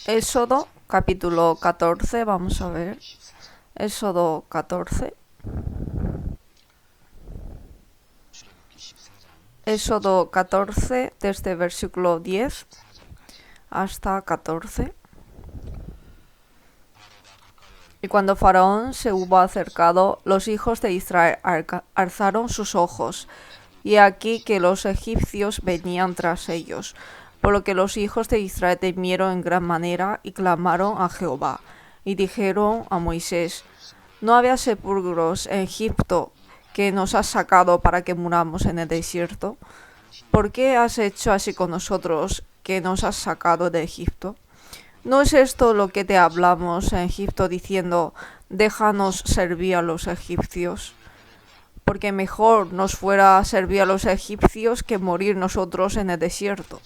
Éxodo capítulo 14, vamos a ver. Éxodo 14. Éxodo 14, desde versículo 10 hasta 14. Y cuando Faraón se hubo acercado, los hijos de Israel alzaron sus ojos, y aquí que los egipcios venían tras ellos, por lo que los hijos de Israel temieron en gran manera y clamaron a Jehová, y dijeron a Moisés: ¿No había sepulcros en Egipto que nos has sacado para que muramos en el desierto? ¿Por qué has hecho así con nosotros, que nos has sacado de Egipto? ¿No es esto lo que te hablamos en Egipto diciendo: déjanos servir a los egipcios? Porque mejor nos fuera servir a los egipcios que morir nosotros en el desierto.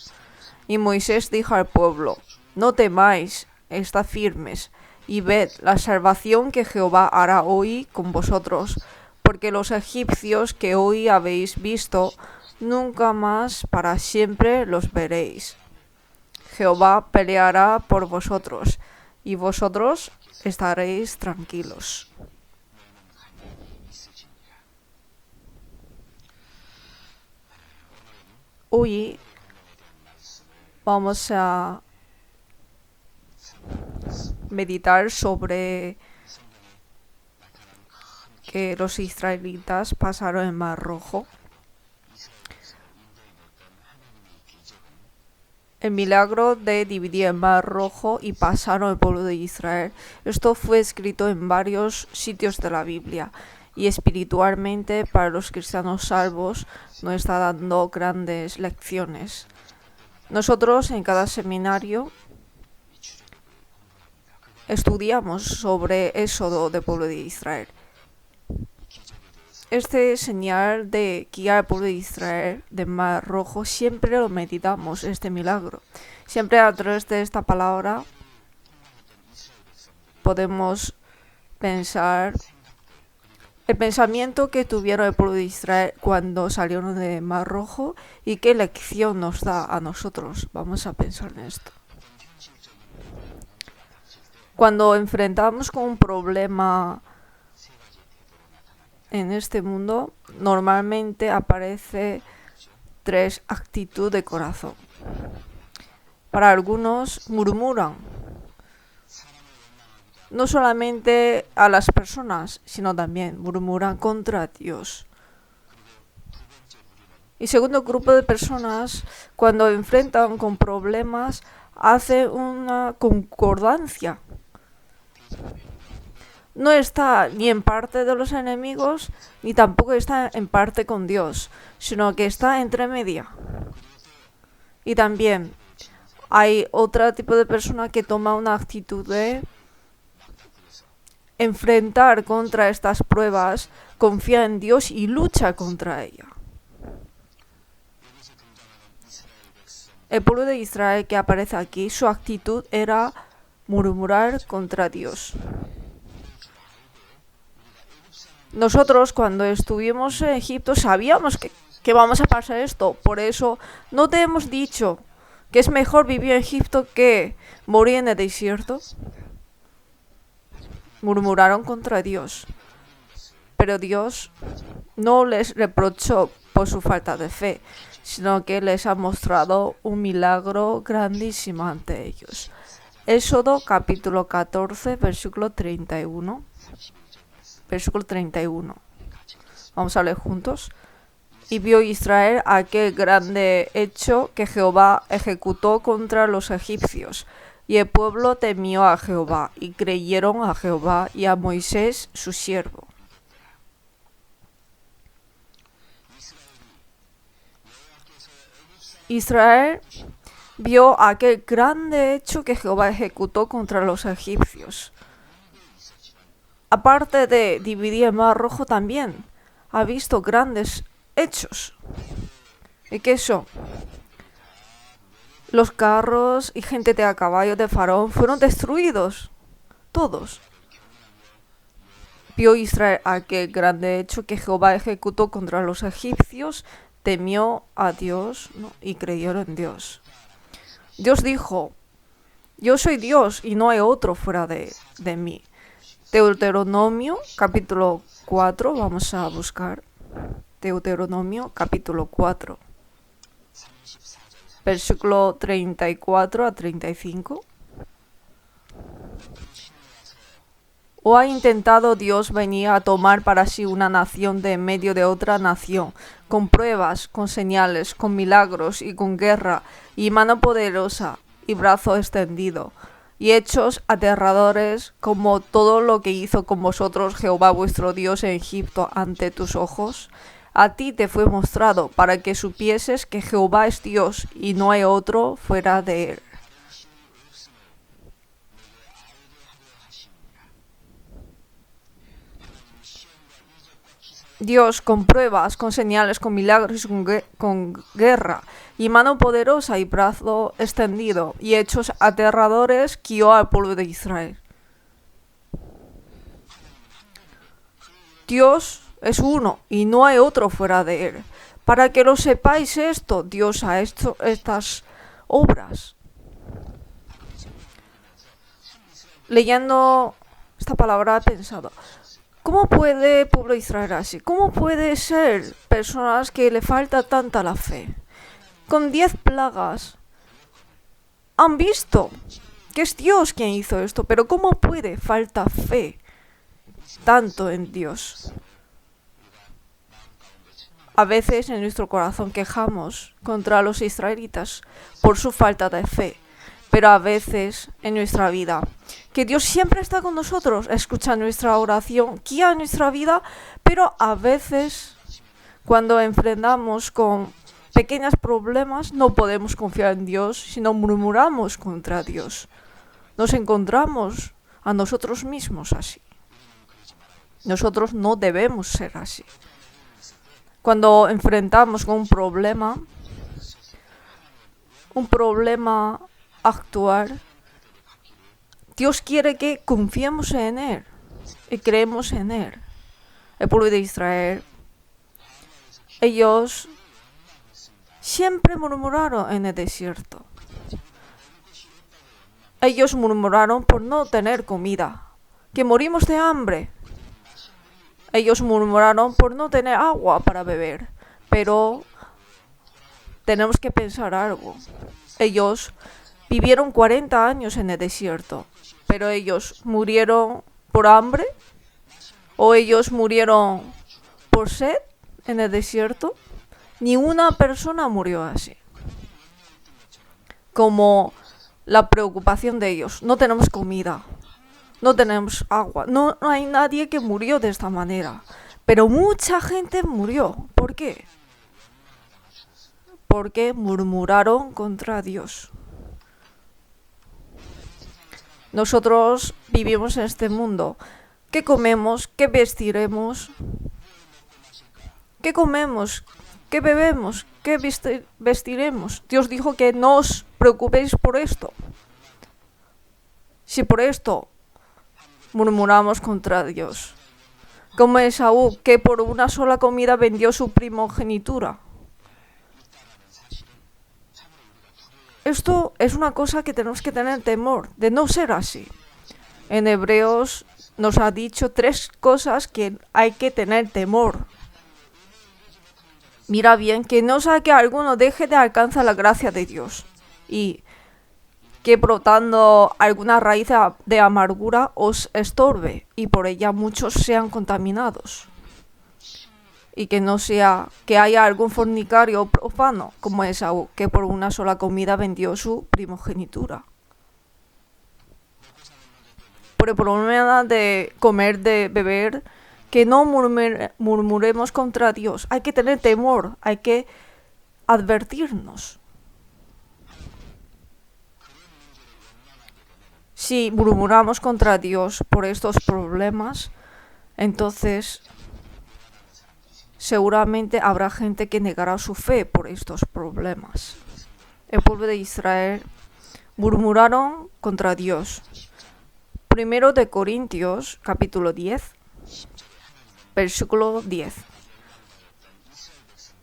Y Moisés dijo al pueblo: no temáis, estad firmes, y ved la salvación que Jehová hará hoy con vosotros, porque los egipcios que hoy habéis visto, nunca más para siempre los veréis. Jehová peleará por vosotros, y vosotros estaréis tranquilos. Hoy vamos a meditar sobre que los israelitas pasaron el Mar Rojo. El milagro de dividir el Mar Rojo y pasaron el pueblo de Israel. Esto fue escrito en varios sitios de la Biblia, y espiritualmente para los cristianos salvos nos está dando grandes lecciones. Nosotros en cada seminario estudiamos sobre Éxodo del pueblo de Israel. Este señal de guiar al pueblo de Israel del Mar Rojo siempre lo meditamos, este milagro. Siempre a través de esta palabra podemos pensar el pensamiento que tuvieron el pueblo de Israel cuando salieron del Mar Rojo y qué lección nos da a nosotros. Vamos a pensar en esto. Cuando enfrentamos con un problema en este mundo, normalmente aparece tres actitudes de corazón. Para algunos murmuran, no solamente a las personas, sino también murmuran contra Dios. Y segundo grupo de personas, cuando enfrentan con problemas, hace una concordancia. No está ni en parte de los enemigos, ni tampoco está en parte con Dios, sino que está entre media. Y también hay otro tipo de persona que toma una actitud de enfrentar contra estas pruebas, confía en Dios y lucha contra ella. El pueblo de Israel que aparece aquí, su actitud era murmurar contra Dios. Nosotros cuando estuvimos en Egipto sabíamos que vamos a pasar esto. Por eso no te hemos dicho que es mejor vivir en Egipto que morir en el desierto. Murmuraron contra Dios. Pero Dios no les reprochó por su falta de fe, sino que les ha mostrado un milagro grandísimo ante ellos. Éxodo capítulo 14, versículo 31. Versículo 31. Vamos a leer juntos. Y vio Israel aquel grande hecho que Jehová ejecutó contra los egipcios. Y el pueblo temió a Jehová, y creyeron a Jehová y a Moisés su siervo. Israel vio aquel grande hecho que Jehová ejecutó contra los egipcios. Aparte de dividir el Mar Rojo, también ha visto grandes hechos. ¿Y qué son? Los carros y gente de a caballo de Faraón fueron destruidos. Todos. Vio Israel aquel grande hecho que Jehová ejecutó contra los egipcios, temió a Dios, ¿no? Y creyeron en Dios. Dios dijo: Yo soy Dios y no hay otro fuera de mí. Deuteronomio capítulo 4, vamos a buscar. Deuteronomio capítulo 4, versículo 34 a 35. ¿O ha intentado Dios venir a tomar para sí una nación de en medio de otra nación, con pruebas, con señales, con milagros y con guerra, y mano poderosa y brazo extendido, y hechos aterradores como todo lo que hizo con vosotros Jehová vuestro Dios en Egipto ante tus ojos? A ti te fue mostrado para que supieses que Jehová es Dios y no hay otro fuera de él. Dios con pruebas, con señales, con milagros y con guerra, y mano poderosa y brazo extendido, y hechos aterradores guió al pueblo de Israel. Dios es uno y no hay otro fuera de él. Para que lo sepáis esto, Dios ha hecho estas obras. Leyendo esta palabra he pensado, ¿cómo puede el pueblo de Israel así? ¿Cómo puede ser personas que le falta tanta la fe? Con 10 plagas han visto que es Dios quien hizo esto, pero ¿cómo puede falta fe tanto en Dios? A veces en nuestro corazón quejamos contra los israelitas por su falta de fe, pero a veces en nuestra vida, que Dios siempre está con nosotros, escucha nuestra oración, guía nuestra vida, pero a veces cuando enfrentamos con pequeños problemas no podemos confiar en Dios, sino murmuramos contra Dios. Nos encontramos a nosotros mismos así. Nosotros no debemos ser así. Cuando enfrentamos con un problema actual, Dios quiere que confiemos en Él y creemos en Él. El pueblo de Israel, ellos siempre murmuraron en el desierto. Ellos murmuraron por no tener comida, que morimos de hambre. Ellos murmuraron por no tener agua para beber, pero tenemos que pensar algo. Ellos vivieron 40 años en el desierto, pero ellos murieron por hambre o ellos murieron por sed en el desierto. Ni una persona murió así. Como la preocupación de ellos, no tenemos comida. No tenemos agua. No hay nadie que murió de esta manera. Pero mucha gente murió. ¿Por qué? Porque murmuraron contra Dios. Nosotros vivimos en este mundo. ¿Qué comemos? ¿Qué vestiremos? ¿Qué comemos? ¿Qué bebemos? ¿Qué vestiremos? Dios dijo que no os preocupéis por esto. Si por esto murmuramos contra Dios, como Esaú, que por una sola comida vendió su primogenitura. Esto es una cosa que tenemos que tener temor, de no ser así. En Hebreos nos ha dicho 3 cosas que hay que tener temor. Mira bien, que no sea que alguno deje de alcanzar la gracia de Dios y que brotando alguna raíz de amargura os estorbe y por ella muchos sean contaminados. Y que no sea que haya algún fornicario profano como Esaú, que por una sola comida vendió su primogenitura. Por el problema de comer, de beber, que no murmuremos contra Dios. Hay que tener temor, hay que advertirnos. Si murmuramos contra Dios por estos problemas, entonces seguramente habrá gente que negará su fe por estos problemas. El pueblo de Israel murmuraron contra Dios. Primero de Corintios, capítulo 10, versículo 10.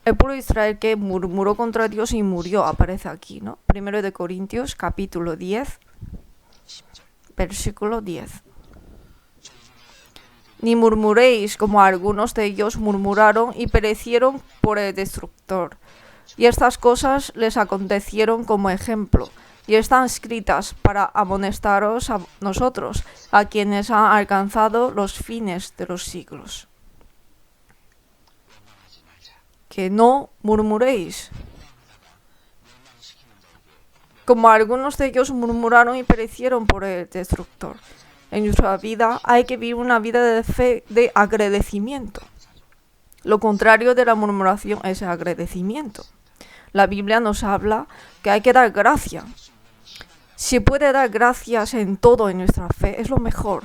El pueblo de Israel que murmuró contra Dios y murió, aparece aquí, ¿no? Primero de Corintios, capítulo 10, Versículo 10. Ni murmuréis como algunos de ellos murmuraron y perecieron por el destructor. Y estas cosas les acontecieron como ejemplo, y están escritas para amonestaros a nosotros, a quienes han alcanzado los fines de los siglos. Que no murmuréis. Como algunos de ellos murmuraron y perecieron por el destructor. En nuestra vida hay que vivir una vida de fe, de agradecimiento. Lo contrario de la murmuración es el agradecimiento. La Biblia nos habla que hay que dar gracia. Si puede dar gracias en todo en nuestra fe, es lo mejor.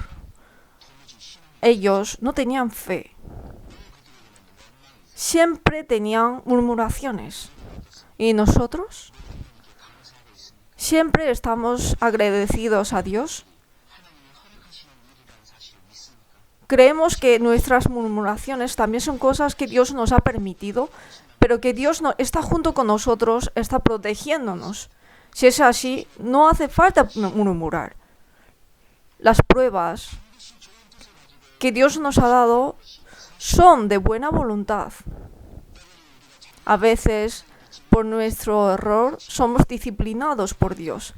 Ellos no tenían fe. Siempre tenían murmuraciones. ¿Y nosotros? ¿Siempre estamos agradecidos a Dios? Creemos que nuestras murmuraciones también son cosas que Dios nos ha permitido, pero que Dios no está junto con nosotros, está protegiéndonos. Si es así, no hace falta murmurar. Las pruebas que Dios nos ha dado son de buena voluntad. A veces, por nuestro error, somos disciplinados por Dios.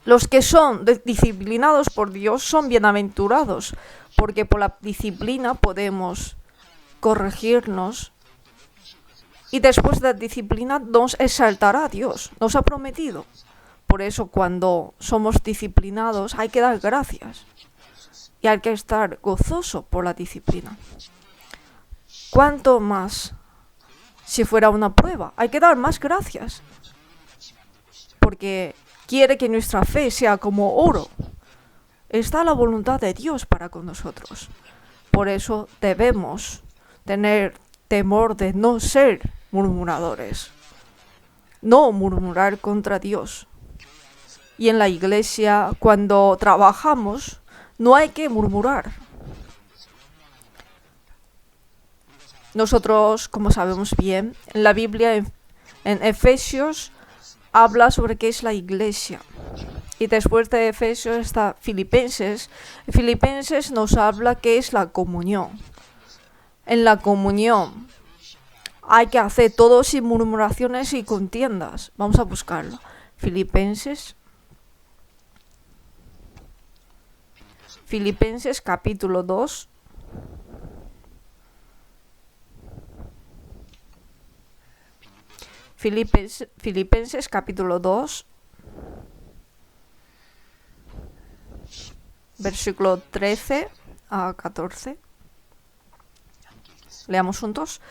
Los que son disciplinados por Dios son bienaventurados, porque por la disciplina podemos corregirnos y después de la disciplina nos exaltará Dios, nos ha prometido. Por eso cuando somos disciplinados hay que dar gracias y hay que estar gozoso por la disciplina. ¿Cuánto más si fuera una prueba? Hay que dar más gracias, porque quiere que nuestra fe sea como oro. Está la voluntad de Dios para con nosotros. Por eso debemos tener temor de no ser murmuradores. No murmurar contra Dios. Y en la iglesia, cuando trabajamos, no hay que murmurar. Nosotros, como sabemos bien, en la Biblia, en Efesios, habla sobre qué es la iglesia. Y después de Efesios está Filipenses. Filipenses nos habla qué es la comunión. En la comunión hay que hacer todo sin murmuraciones y contiendas. Vamos a buscarlo. Filipenses capítulo 2. Filipenses capítulo 2, versículo 13 a 14. Leamos juntos.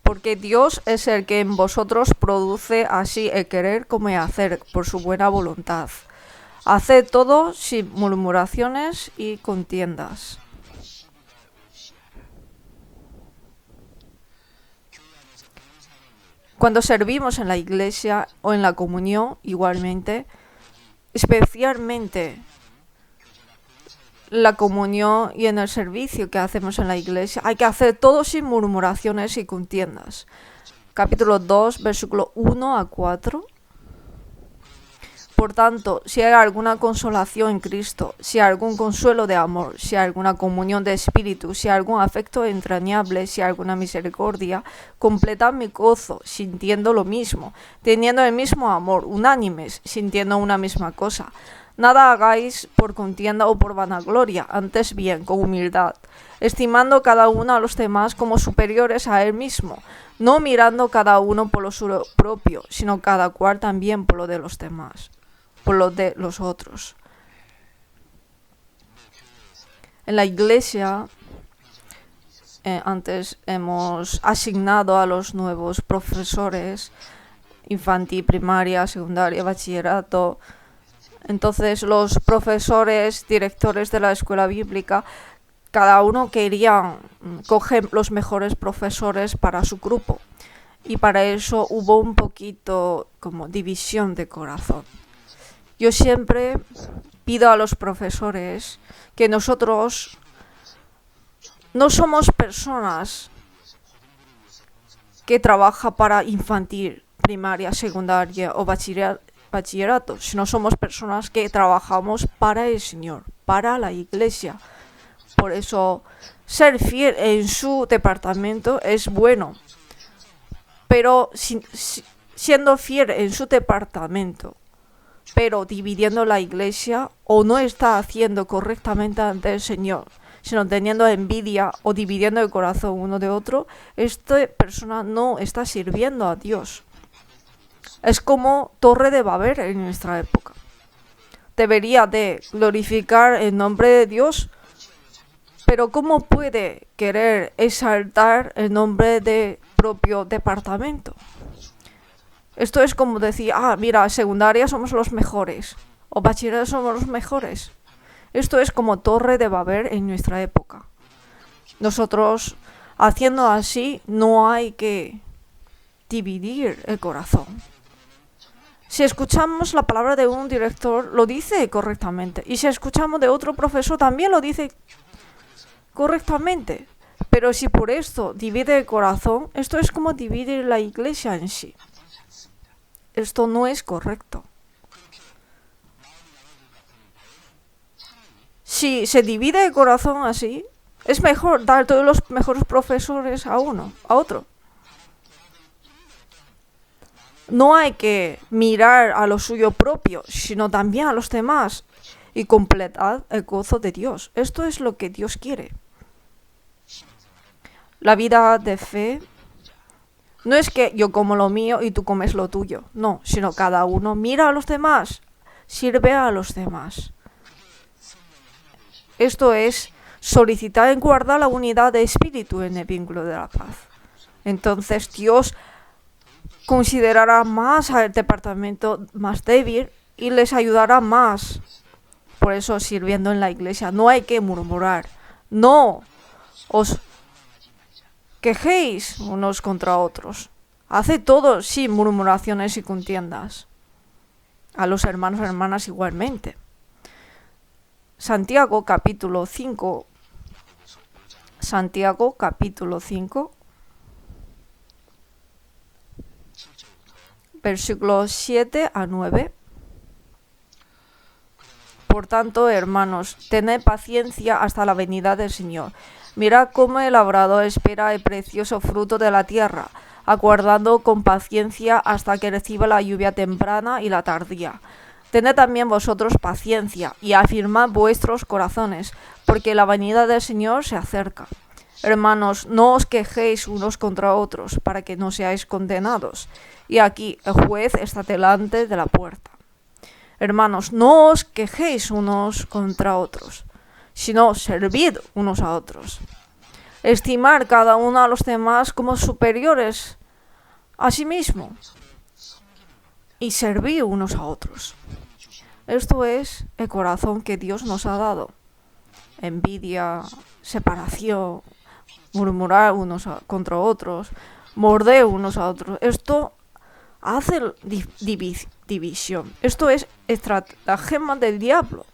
Porque Dios es el que en vosotros produce así el querer como el hacer por su buena voluntad. Haced todo sin murmuraciones y contiendas. Cuando servimos en la iglesia o en la comunión, igualmente, especialmente la comunión y en el servicio que hacemos en la iglesia, hay que hacer todo sin murmuraciones y contiendas. Capítulo 2, versículo 1 a 4. Por tanto, si hay alguna consolación en Cristo, si hay algún consuelo de amor, si hay alguna comunión de espíritu, si hay algún afecto entrañable, si hay alguna misericordia, completad mi gozo, sintiendo lo mismo, teniendo el mismo amor, unánimes, sintiendo una misma cosa. Nada hagáis por contienda o por vanagloria, antes bien, con humildad, estimando cada uno a los demás como superiores a él mismo, no mirando cada uno por lo suyo propio, sino cada cual también por lo de los demás, por lo de los otros. En la iglesia, antes hemos asignado a los nuevos profesores, infantil, primaria, secundaria, bachillerato. Entonces los profesores, directores de la escuela bíblica, cada uno quería coger los mejores profesores para su grupo. Y para eso hubo un poquito como división de corazón. Yo siempre pido a los profesores que nosotros no somos personas que trabajan para infantil, primaria, secundaria o bachillerato. bachillerato, sino somos personas que trabajamos para el Señor, para la iglesia. Por eso, ser fiel en su departamento es bueno, pero siendo fiel en su departamento, pero dividiendo la iglesia o no está haciendo correctamente ante el Señor, sino teniendo envidia o dividiendo el corazón uno de otro, esta persona no está sirviendo a Dios. Es como Torre de Babel en nuestra época. Debería de glorificar el nombre de Dios, pero ¿cómo puede querer exaltar el nombre de propio departamento? Esto es como decir, mira, secundaria somos los mejores, o bachillerato somos los mejores. Esto es como Torre de Babel en nuestra época. Nosotros, haciendo así, no hay que dividir el corazón. Si escuchamos la palabra de un director, lo dice correctamente. Y si escuchamos de otro profesor, también lo dice correctamente. Pero si por esto divide el corazón, esto es como dividir la iglesia en sí. Esto no es correcto. Si se divide el corazón así, es mejor dar todos los mejores profesores a otro. No hay que mirar a lo suyo propio, sino también a los demás y completar el gozo de Dios. Esto es lo que Dios quiere. La vida de fe no es que yo como lo mío y tú comes lo tuyo. No, sino cada uno mira a los demás, sirve a los demás. Esto es solicitar y guardar la unidad de espíritu en el vínculo de la paz. Entonces Dios considerará más al departamento más débil y les ayudará más. Por eso, sirviendo en la iglesia, no hay que murmurar. No os quejéis unos contra otros. Haced todo sin murmuraciones y contiendas. A los hermanos y hermanas igualmente. Santiago capítulo 5. Santiago capítulo 5. Versículos 7 a 9. Por tanto, hermanos, tened paciencia hasta la venida del Señor. Mirad cómo el labrador espera el precioso fruto de la tierra, aguardando con paciencia hasta que reciba la lluvia temprana y la tardía. Tened también vosotros paciencia y afirmad vuestros corazones, porque la venida del Señor se acerca. Hermanos, no os quejéis unos contra otros, para que no seáis condenados. Y aquí el juez está delante de la puerta. Hermanos, no os quejéis unos contra otros, sino servid unos a otros. Estimar cada uno a los demás como superiores a sí mismo y servir unos a otros. Esto es el corazón que Dios nos ha dado. Envidia, separación, murmurar unos contra otros, morder unos a otros. Esto hace división. Esto es estratagema del diablo.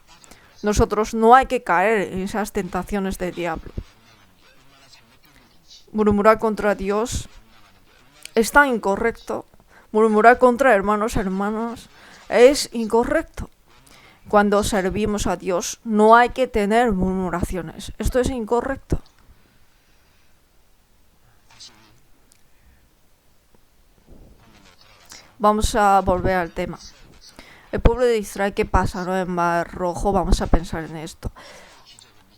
Nosotros no hay que caer en esas tentaciones del diablo. Murmurar contra Dios es tan incorrecto. Murmurar contra hermanos es incorrecto. Cuando servimos a Dios no hay que tener murmuraciones. Esto es incorrecto. Vamos a volver al tema. El pueblo de Israel, ¿qué pasa, en el Mar Rojo? Vamos a pensar en esto.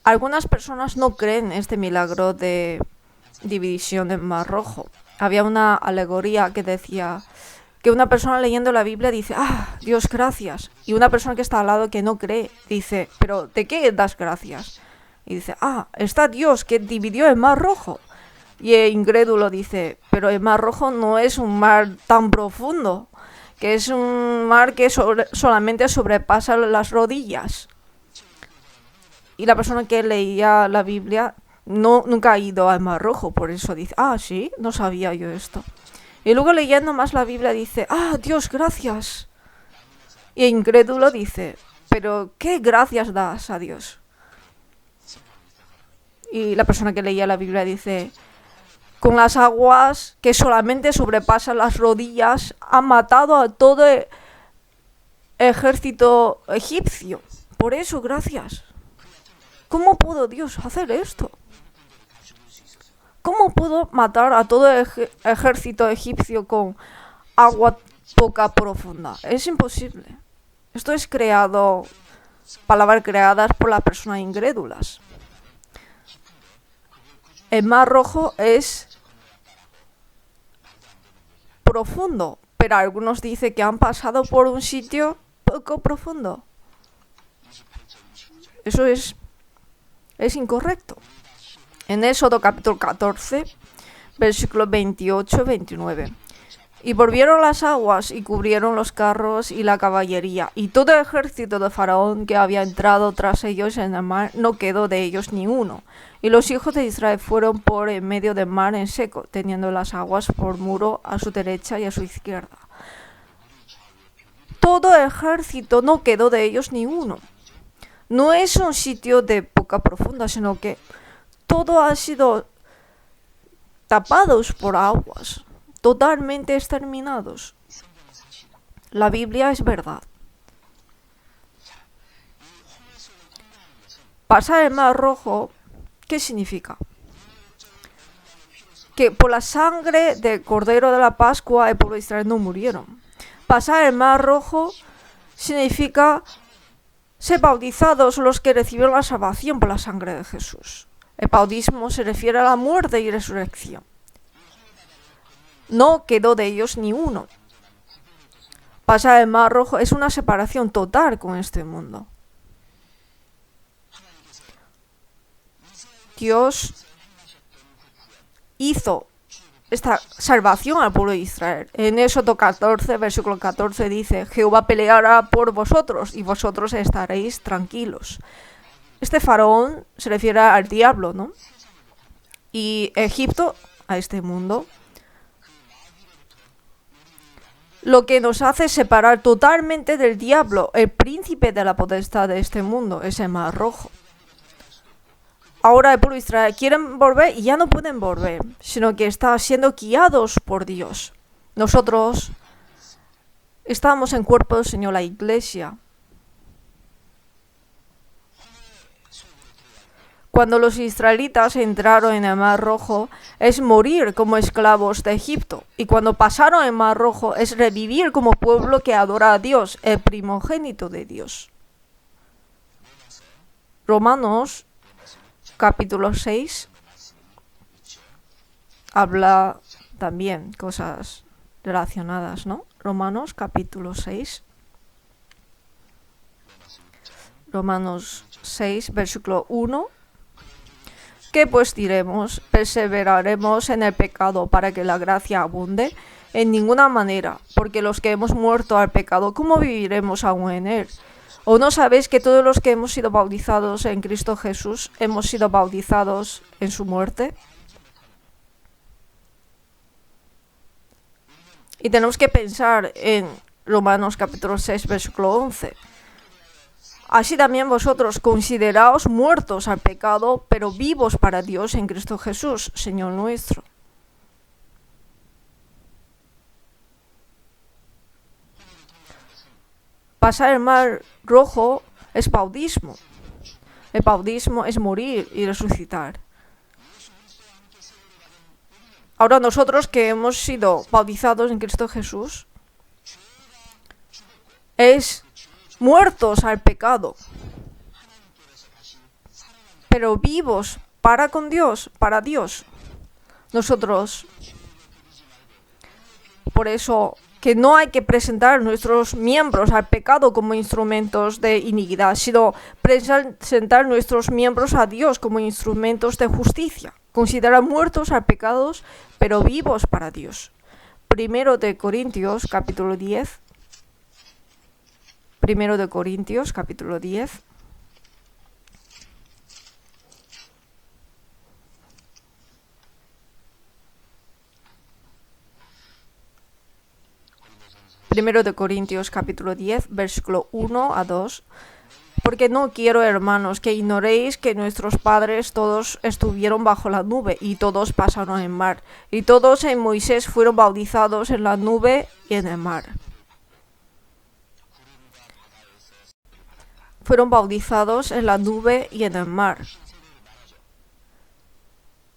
Algunas personas no creen en este milagro de división del Mar Rojo. Había una alegoría que decía que una persona leyendo la Biblia dice, Dios, gracias. Y una persona que está al lado que no cree dice, ¿pero de qué das gracias? Y dice, está Dios que dividió el Mar Rojo. Y el incrédulo dice, pero el Mar Rojo no es un mar tan profundo, que es un mar que solamente sobrepasa las rodillas. Y la persona que leía la Biblia nunca ha ido al Mar Rojo, por eso dice, sí, no sabía yo esto. Y luego leyendo más la Biblia dice, Dios, gracias. Y el incrédulo dice, pero ¿qué gracias das a Dios? Y la persona que leía la Biblia dice, con las aguas que solamente sobrepasan las rodillas, ha matado a todo ejército egipcio. Por eso, gracias. ¿Cómo pudo Dios hacer esto? ¿Cómo pudo matar a todo el ejército egipcio con agua poca profunda? Es imposible. Esto es creado, palabras creadas por las personas incrédulas. El Mar Rojo es profundo, pero algunos dicen que han pasado por un sitio poco profundo. Eso es incorrecto. En Éxodo capítulo 14, versículos 28-29. Y volvieron las aguas y cubrieron los carros y la caballería, y todo el ejército de Faraón que había entrado tras ellos en el mar, no quedó de ellos ni uno. Y los hijos de Israel fueron por en medio del mar en seco, teniendo las aguas por muro a su derecha y a su izquierda. Todo el ejército, no quedó de ellos ni uno. No es un sitio de poca profunda, sino que todo ha sido tapados por aguas, totalmente exterminados. La Biblia es verdad. Pasar el Mar Rojo, ¿qué significa? Que por la sangre del Cordero de la Pascua el pueblo de Israel no murieron. Pasar el Mar Rojo significa ser bautizados los que recibieron la salvación por la sangre de Jesús. El bautismo se refiere a la muerte y resurrección. No quedó de ellos ni uno. Pasar el Mar Rojo es una separación total con este mundo. Dios hizo esta salvación al pueblo de Israel. En Éxodo 14, versículo 14 dice: Jehová peleará por vosotros y vosotros estaréis tranquilos. Este faraón se refiere al diablo, ¿no? Y Egipto a este mundo. Lo que nos hace separar totalmente del diablo, el príncipe de la potestad de este mundo, es el Mar Rojo. Ahora el pueblo de Israel quieren volver y ya no pueden volver, sino que están siendo guiados por Dios. Nosotros estamos en cuerpo del Señor, la iglesia. Cuando los israelitas entraron en el Mar Rojo, es morir como esclavos de Egipto. Y cuando pasaron el Mar Rojo, es revivir como pueblo que adora a Dios, el primogénito de Dios. Romanos capítulo 6 habla también cosas relacionadas, ¿no? Romanos capítulo 6. Romanos 6, versículo 1. ¿Qué pues diremos? ¿Perseveraremos en el pecado para que la gracia abunde? En ninguna manera, porque los que hemos muerto al pecado, ¿cómo viviremos aún en él? ¿O no sabéis que todos los que hemos sido bautizados en Cristo Jesús hemos sido bautizados en su muerte? Y tenemos que pensar en Romanos capítulo 6, versículo 11. Así también vosotros consideraos muertos al pecado, pero vivos para Dios en Cristo Jesús, Señor nuestro. Pasar el Mar Rojo es bautismo. El bautismo es morir y resucitar. Ahora nosotros que hemos sido bautizados en Cristo Jesús, es muertos al pecado, pero vivos para con Dios, para Dios. Nosotros, por eso, que no hay que presentar nuestros miembros al pecado como instrumentos de iniquidad, sino presentar nuestros miembros a Dios como instrumentos de justicia. Considerar muertos al pecado, pero vivos para Dios. Primero de Corintios, capítulo 10. Primero de Corintios, capítulo 10. Primero de Corintios, capítulo 10, versículo 1 a 2. Porque no quiero, hermanos, que ignoréis que nuestros padres todos estuvieron bajo la nube y todos pasaron en mar. Y todos en Moisés fueron bautizados en la nube y en el mar. fueron bautizados en la nube y en el mar.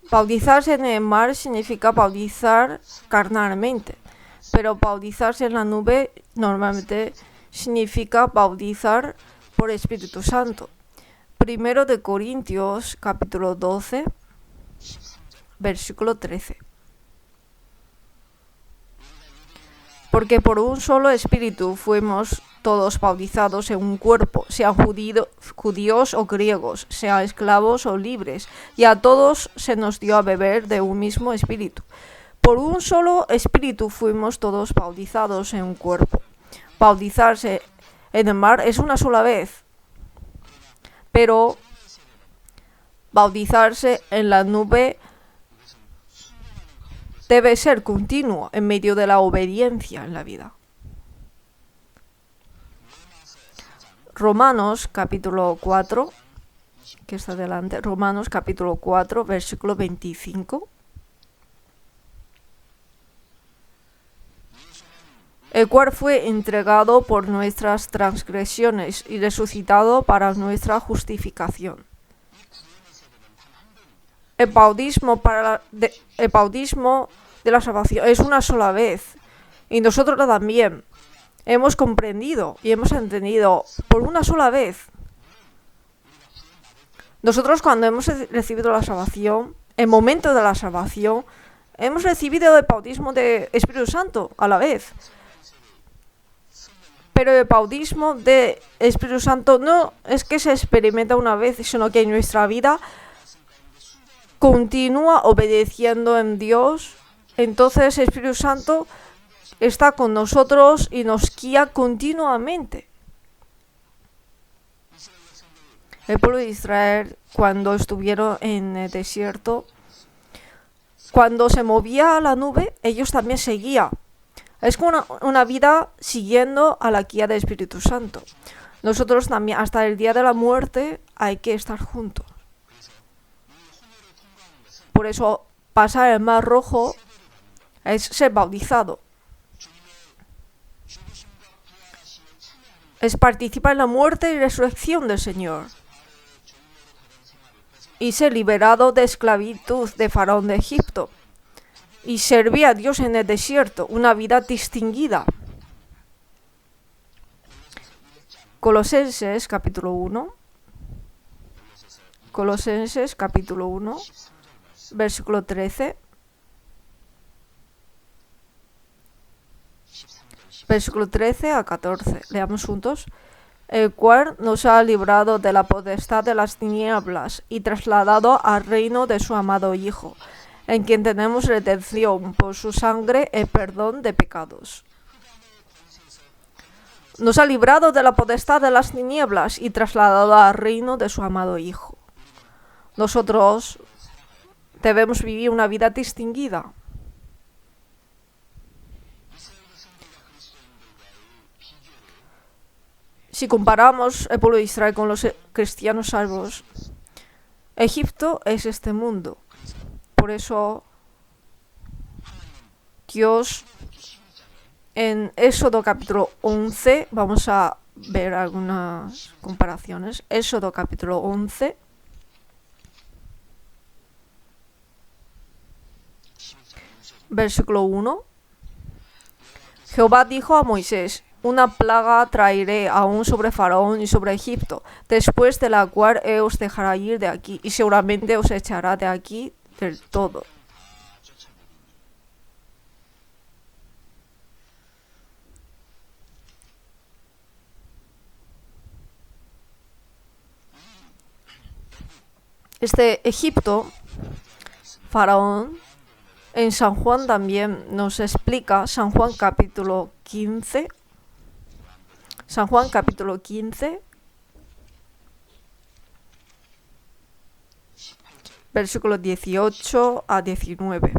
Bautizarse en el mar significa bautizar carnalmente, pero bautizarse en la nube normalmente significa bautizar por Espíritu Santo. Primero de Corintios, capítulo 12, versículo 13. Porque por un solo espíritu fuimos todos bautizados en un cuerpo, sean judíos o griegos, sean esclavos o libres, y a todos se nos dio a beber de un mismo espíritu. Por un solo espíritu fuimos todos bautizados en un cuerpo. Bautizarse en el mar es una sola vez, pero bautizarse en la nube debe ser continuo en medio de la obediencia en la vida. Romanos capítulo 4, que está delante, Romanos capítulo 4, versículo 25. El cual fue entregado por nuestras transgresiones y resucitado para nuestra justificación. El bautismo de la salvación es una sola vez, y nosotros también hemos comprendido y hemos entendido por una sola vez. Nosotros, cuando hemos recibido la salvación, el momento de la salvación, hemos recibido el bautismo de Espíritu Santo a la vez. Pero el bautismo de Espíritu Santo no es que se experimenta una vez, sino que en nuestra vida continúa obedeciendo en Dios. Entonces el Espíritu Santo está con nosotros y nos guía continuamente. El pueblo de Israel, cuando estuvieron en el desierto, cuando se movía la nube, ellos también seguían. Es como una vida siguiendo a la guía del Espíritu Santo. Nosotros también, hasta el día de la muerte, hay que estar juntos. Por eso, pasar el Mar Rojo es ser bautizado. Es participar en la muerte y resurrección del Señor. Y ser liberado de esclavitud de Faraón de Egipto. Y servir a Dios en el desierto, una vida distinguida. Colosenses capítulo 1. Colosenses capítulo 1, versículo 13. Versículo 13 a 14. Leamos juntos. El cual nos ha librado de la potestad de las tinieblas y trasladado al reino de su amado Hijo, en quien tenemos redención por su sangre, el perdón de pecados. Nos ha librado de la potestad de las tinieblas y trasladado al reino de su amado Hijo. Nosotros debemos vivir una vida distinguida. Si comparamos el pueblo de Israel con los cristianos salvos, Egipto es este mundo. Por eso Dios en Éxodo capítulo 11, vamos a ver algunas comparaciones. Éxodo capítulo 11, versículo 1. Jehová dijo a Moisés: una plaga traeré aún sobre Faraón y sobre Egipto, después de la cual os dejará ir de aquí, y seguramente os echará de aquí del todo. Este Egipto, Faraón, en San Juan también nos explica, San Juan capítulo 15, San Juan capítulo 15, versículos 18 a 19.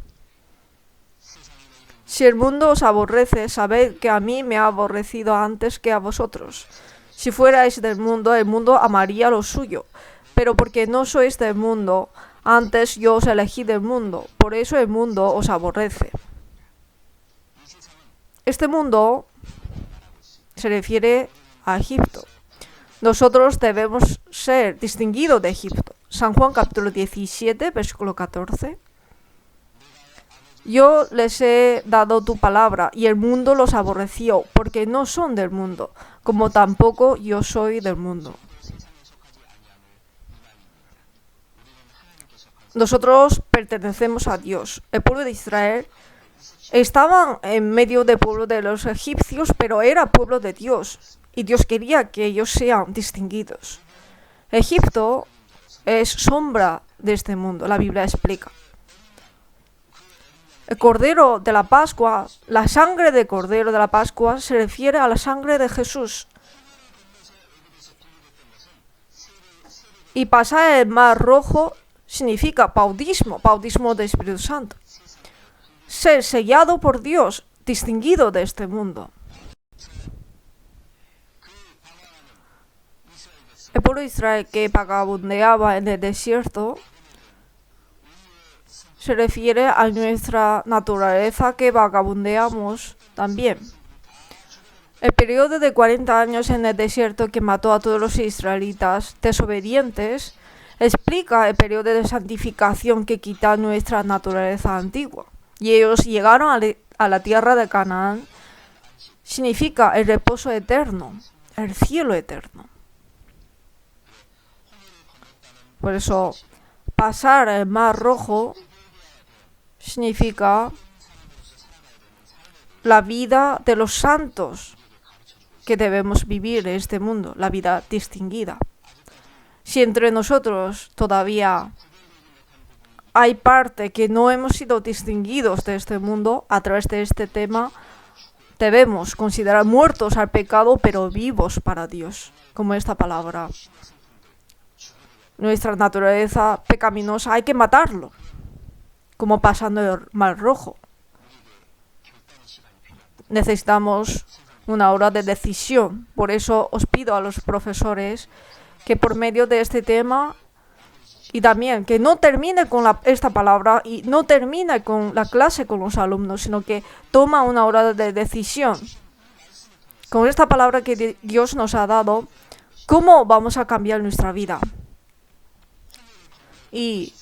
Si el mundo os aborrece, sabed que a mí me ha aborrecido antes que a vosotros. Si fuerais del mundo, el mundo amaría lo suyo. Pero porque no sois del mundo, antes yo os elegí del mundo, por eso el mundo os aborrece. Este mundo se refiere a Egipto. nosotros debemos ser distinguidos de Egipto. San Juan capítulo 17, versículo 14. Yo les he dado tu palabra y el mundo los aborreció, porque no son del mundo, como tampoco yo soy del mundo. Nosotros pertenecemos a Dios. El pueblo de Israel estaban en medio del pueblo de los egipcios, pero era pueblo de Dios. Y Dios quería que ellos sean distinguidos. Egipto es sombra de este mundo, la Biblia explica. El cordero de la Pascua, la sangre del cordero de la Pascua se refiere a la sangre de Jesús. Y pasar el mar rojo significa bautismo del Espíritu Santo. Ser sellado por Dios, distinguido de este mundo. El pueblo de Israel que vagabundeaba en el desierto se refiere a nuestra naturaleza que vagabundeamos también. El periodo de 40 años en el desierto que mató a todos los israelitas desobedientes explica el periodo de santificación que quita nuestra naturaleza antigua. Y ellos llegaron a la tierra de Canaán. Significa el reposo eterno, el cielo eterno. Por eso, pasar el mar rojo significa la vida de los santos que debemos vivir en este mundo, la vida distinguida. Si entre nosotros todavía hay parte que no hemos sido distinguidos de este mundo, a través de este tema debemos considerar muertos al pecado, pero vivos para Dios, como esta palabra. Nuestra naturaleza pecaminosa hay que matarlo, como pasando el mar rojo. Necesitamos una hora de decisión. Por eso os pido a los profesores que por medio de este tema, y también que no termine con esta palabra y no termine con la clase con los alumnos, sino que toma una hora de decisión. Con esta palabra que Dios nos ha dado, ¿cómo vamos a cambiar nuestra vida? Y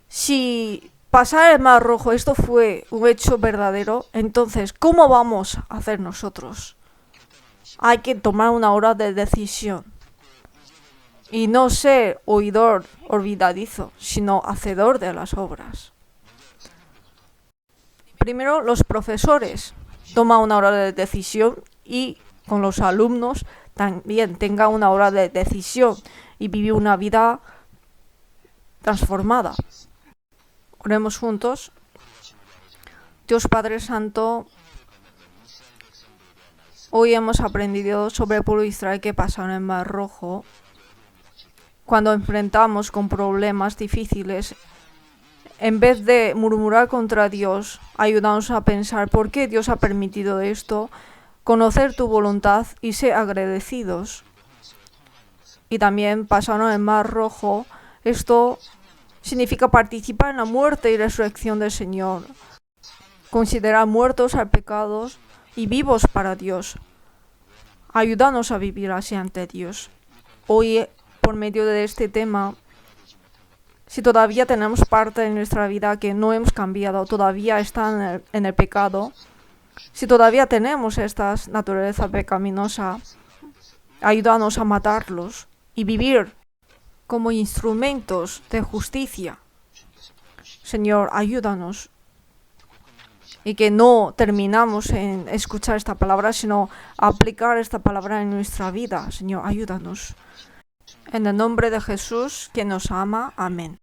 si pasar el mar rojo, esto fue un hecho verdadero, entonces, ¿cómo vamos a hacer nosotros? Hay que tomar una hora de decisión. Y no ser oidor olvidadizo, sino hacedor de las obras. Primero, los profesores toman una hora de decisión y con los alumnos también tengan una hora de decisión y vivir una vida transformada. Oremos juntos. Dios Padre Santo, hoy hemos aprendido sobre el pueblo de Israel que pasaron en el Mar Rojo. Cuando enfrentamos con problemas difíciles, en vez de murmurar contra Dios, ayúdanos a pensar por qué Dios ha permitido esto, conocer tu voluntad y ser agradecidos. Y también pasaron el Mar Rojo. Esto significa participar en la muerte y resurrección del Señor. Considerar muertos al pecado y vivos para Dios. Ayúdanos a vivir así ante Dios. Hoy, por medio de este tema, si todavía tenemos parte de nuestra vida que no hemos cambiado, todavía está en el pecado, si todavía tenemos esta naturaleza pecaminosa, ayúdanos a matarlos y vivir como instrumentos de justicia. Señor, ayúdanos. Y que no terminamos en escuchar esta palabra, sino aplicar esta palabra en nuestra vida. Señor, ayúdanos. En el nombre de Jesús, que nos ama. Amén.